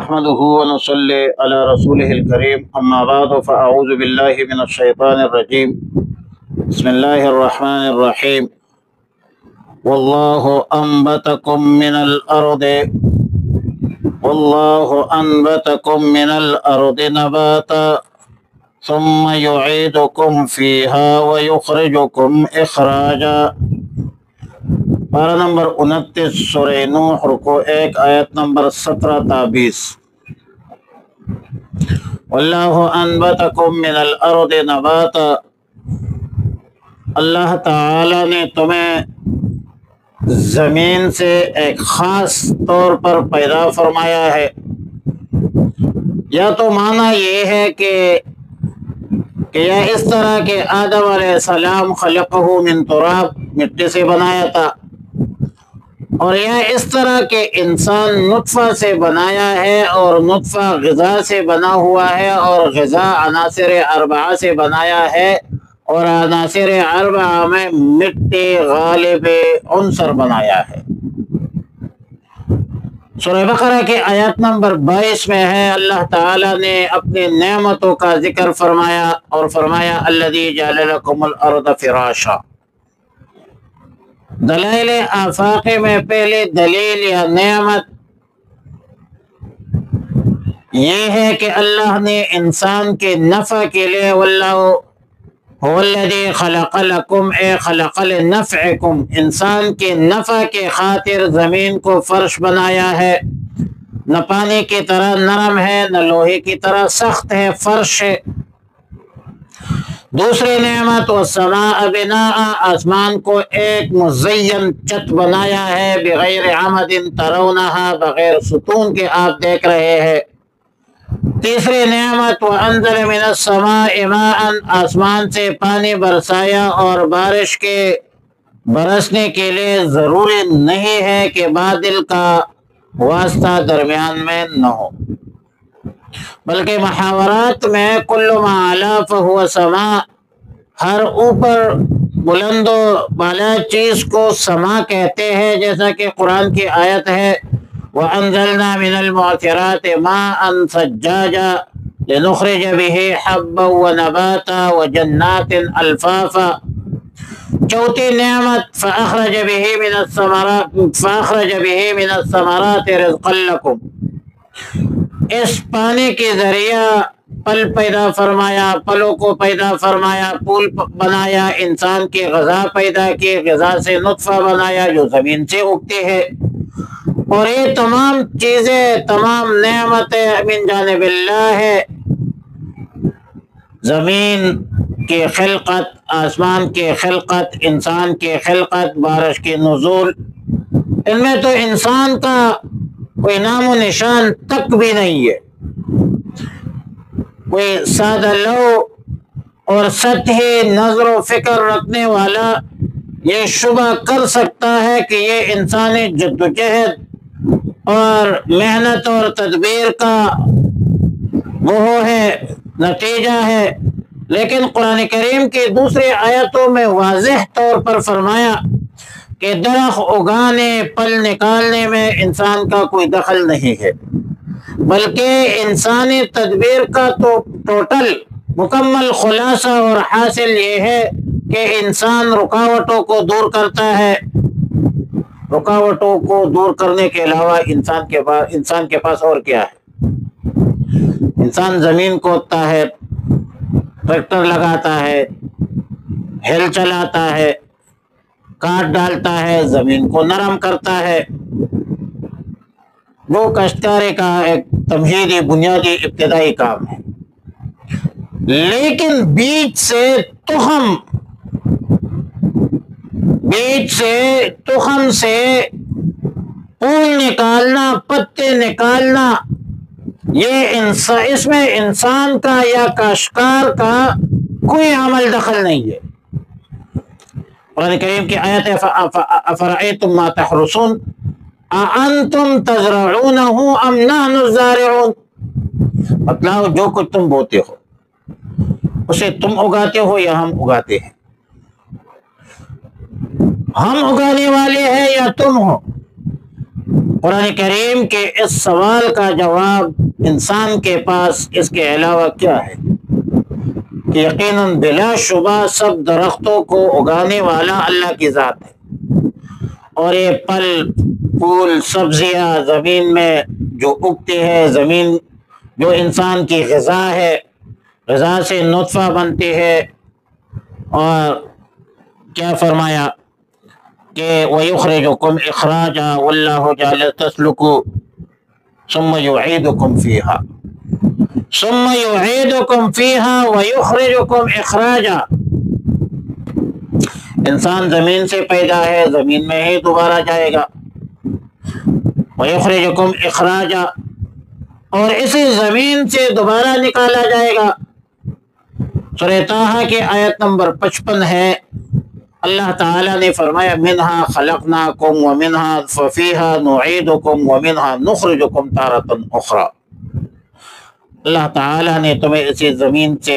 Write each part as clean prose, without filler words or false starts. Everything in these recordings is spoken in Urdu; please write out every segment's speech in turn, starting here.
نحمده ونصلي على رسوله الكريم أما بعد فأعوذ بالله من الشيطان الرجيم بسم الله الرحمن الرحيم والله أنبتكم من الأرض نباتا ثم يعيدكم فيها ويخرجكم إخراجا۔ پارہ نمبر 29 سورہ نوح رکو 1 آیت نمبر 17 تا 20۔ واللہ انبتکم من الارض نباتا، اللہ تعالی نے تمہیں زمین سے ایک خاص طور پر پیدا فرمایا ہے۔ یا تو معنی یہ ہے کہ یا اس طرح کہ آدم علیہ السلام خلقہ من تراب، مٹی سے بنایا تھا، اور یا اس طرح کہ انسان نطفہ سے بنایا ہے اور نطفہ غذا سے بنا ہوا ہے اور غذا عناصر اربعہ سے بنایا ہے اور عناصر اربعہ میں مٹی غالب عنصر بنایا ہے۔ سورہ بقرہ کے آیت نمبر 22 میں ہے اللہ تعالی نے اپنی نعمتوں کا ذکر فرمایا اور فرمایا الذی جعل لکم الارض فراشا۔ دلائل آفاقی میں پہلی دلیل یا نعمت یہ ہے کہ اللہ نے انسان کے نفع کے لیے واللہ هو الذی خلق لکم اے خلق لنفعکم، انسان کے نفع کے خاطر زمین کو فرش بنایا ہے۔ نہ پانی کی طرح نرم ہے نہ لوہے کی طرح سخت ہے، فرش ہے۔ دوسری نعمت والسماء بناء، آسمان کو ایک مزین چھت بنایا ہے، بغیر عمد ترونہا، بغیر ستون کے آپ دیکھ رہے ہیں۔ تیسری نعمت وانزل من السماء ماء، آسمان سے پانی برسایا اور بارش کے برسنے کے لیے ضروری نہیں ہے کہ بادل کا واسطہ درمیان میں نہ ہو، بلکہ محاورات میں کل ما علا فہو سما، ہر اوپر بلند و بالا چیز کو سما کہتے ہیں، جیسا کہ قرآن کی آیت ہے وَأَنزَلْنَا مِنَ الْمُعْصِرَاتِ مَاءً ثَجَّاجًا لِنُخْرِجَ بِهِ حَبًّا وَنَبَاتًا وَجَنَّاتٍ أَلْفَافًا۔ چوتھی نعمت فَأَخْرَجَ بِهِ مِنَ الثَّمَرَاتِ رِزْقًا لَكُمْ، اس پانی کے ذریعہ پل پیدا فرمایا، پلوں کو پیدا فرمایا، پھول بنایا، انسان کی غذا پیدا کی، غذا سے نطفہ بنایا جو زمین سے اگتی ہے، اور یہ تمام چیزیں، تمام نعمتیں من جانب اللہ ہے۔ زمین کی خلقت، آسمان کی خلقت، انسان کی خلقت، بارش کی نزول، ان میں تو انسان کا کوئی نام و نشان تک بھی نہیں ہے۔ کوئی سادہ لو اور سطحی نظر و فکر رکھنے والا یہ شبہ کر سکتا ہے کہ یہ انسانی جدوجہد اور محنت اور تدبیر کا وہ ہے، نتیجہ ہے، لیکن قرآن کریم کی دوسری آیتوں میں واضح طور پر فرمایا کہ درخت اگانے، پل نکالنے میں انسان کا کوئی دخل نہیں ہے، بلکہ انسانی تدبیر کا تو ٹوٹل مکمل خلاصہ اور حاصل یہ ہے کہ انسان رکاوٹوں کو دور کرتا ہے۔ رکاوٹوں کو دور کرنے کے علاوہ انسان کے پاس اور کیا ہے؟ انسان زمین کھودتا ہے، ٹریکٹر لگاتا ہے، ہل چلاتا ہے، کاٹ ڈالتا ہے، زمین کو نرم کرتا ہے۔ وہ کاشتکاری کا ایک تمہیدی بنیادی ابتدائی کام ہے، لیکن بیج سے تخم سے پھول نکالنا، پتے نکالنا، یہ اس میں انسان کا یا کاشتکار کا کوئی عمل دخل نہیں ہے۔ قرآن کریم کی آیت ہے افرأیتم ما تحرثون اانتم تزرعونہ ام نحن الزارعون، بتلاؤ جو کچھ تم بوتے ہو اسے تم اگاتے ہو یا ہم اگاتے ہیں؟ ہم اگانے والے ہیں یا تم ہو؟ قرآن کریم کے اس سوال کا جواب انسان کے پاس اس کے علاوہ کیا ہے کہ یقیناً بلا شبہ سب درختوں کو اگانے والا اللہ کی ذات ہے، اور یہ پھل پھول سبزیاں زمین میں جو اگتی ہے، زمین جو انسان کی غذا ہے، غذا سے نطفہ بنتی ہے، اور کیا فرمایا کہ وَيُخْرِجُكُمْ إِخْرَاجًا وَاللَّهُ جَعَلَ تَسْلُكُوا ثُمَّ يُعِيدُكُمْ فِيهَا ثُمَّ يُعِيدُكُمْ فِيهَا وَيُخْرِجُكُمْ إِخْرَاجًا۔ انسان زمین سے پیدا ہے، زمین میں ہی دوبارہ جائے گا۔ وَيُخْرِجُكُمْ إِخْرَاجًا، اور اسی زمین سے دوبارہ نکالا جائے گا۔ سورہ طٰہٰ کی آیت نمبر 55 ہے، اللہ تعالیٰ نے فرمایا منہا خلقناکم ومنہا ففیہا نعیدکم ومنہا نخرجکم تارۃ اخری۔ اللہ تعالیٰ نے تمہیں اسی زمین سے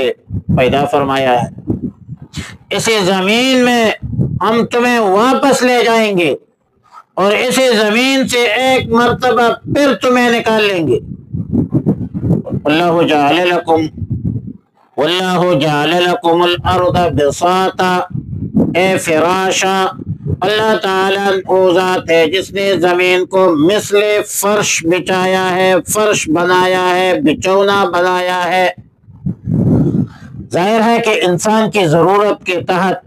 پیدا فرمایا ہے، اسی زمین میں ہم تمہیں واپس لے جائیں گے، اور اسی زمین سے ایک مرتبہ پھر تمہیں نکال لیں گے۔ واللہ جعل لکم الارض بساطا، اے فراشا، اللہ تعالیٰ وہ ذات ہے جس نے زمین کو مثل فرش بچایا ہے، فرش بنایا ہے، بچونا بنایا ہے۔ ظاہر ہے کہ انسان کی ضرورت کے تحت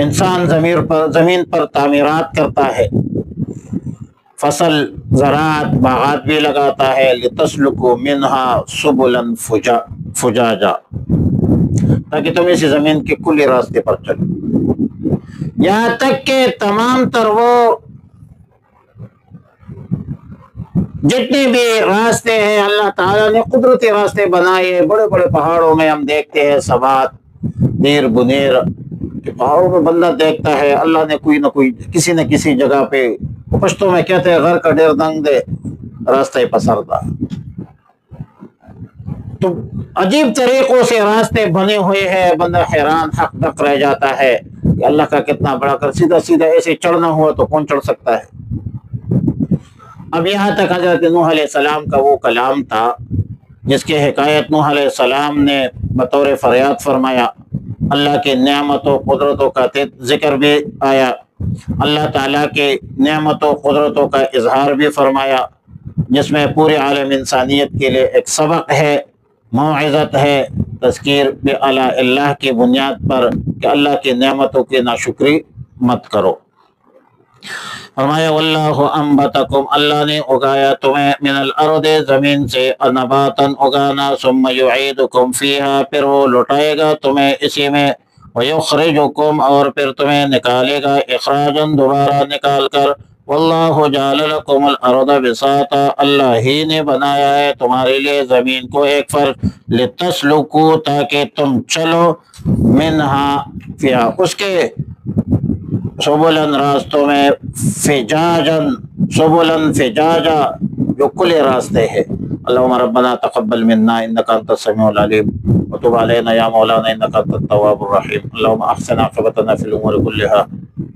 انسان زمین پر تعمیرات کرتا ہے، فصل زراعت باغات بھی لگاتا ہے، لِتَسْلُكُوا مِنْهَا سُبُلًا فُجَاجًا، تاکہ تم اسی زمین کے کلی راستے پر چلو، یہاں تک کہ تمام تر وہ جتنے بھی راستے ہیں اللہ تعالیٰ نے قدرتی راستے بنائے۔ بڑے بڑے پہاڑوں میں ہم دیکھتے ہیں سبات دیر بنیر کہ پہاڑوں میں بندہ دیکھتا ہے اللہ نے کوئی نہ کوئی کسی نہ کسی جگہ پہ، پشتوں میں کہتے ہیں غر کا ڈیر دنگ دے راستہ پسردہ، تو عجیب طریقوں سے راستے بنے ہوئے ہیں۔ بندہ حیران حق تک رہ جاتا ہے کہ اللہ کا کتنا بڑا کر، سیدھا سیدھا ایسے چڑھنا ہوا تو کون چڑھ سکتا ہے۔ اب یہاں تک حضرت نوح علیہ السلام کا وہ کلام تھا جس کی حکایت نوح علیہ السلام نے بطور فریاد فرمایا، اللہ کی نعمت و قدرتوں کا ذکر بھی آیا، اللہ تعالیٰ کی نعمت و قدرتوں کا اظہار بھی فرمایا، جس میں پورے عالم انسانیت کے لیے ایک سبق ہے، موعظت ہے، تذکیر بآلاء اللہ کی بنیاد پر کہ اللہ کی نعمتوں کی ناشکری مت کرو۔ فرمایا واللہ انبتکم، اللہ نے اگایا تمہیں من الارض، زمین سے، نباتاً اگانا، ثم یعیدکم فیہا، پھر وہ لٹائے گا تمہیں اسی میں، ویخرجکم، اور پھر تمہیں نکالے گا، اخراجاً، دوبارہ نکال کر، واللہ جعل لکم الارض بساطا، اللہ ہی نے بنایا ہے تمہارے لیے زمین کو ایک فرش، لتسلکو، تاکہ تم چلو، منہا، فیہا، اس کے، سبلن، راستوں میں، فجاجن، سبلن فجاجا، جو کھلے راستے ہیں۔ اللہم ربنا تقبل منا انک انت السمیع العلیم وتب علینا یا مولانا انک انت التواب الرحیم۔ اللہم احسن عاقبتنا فی الامور کلها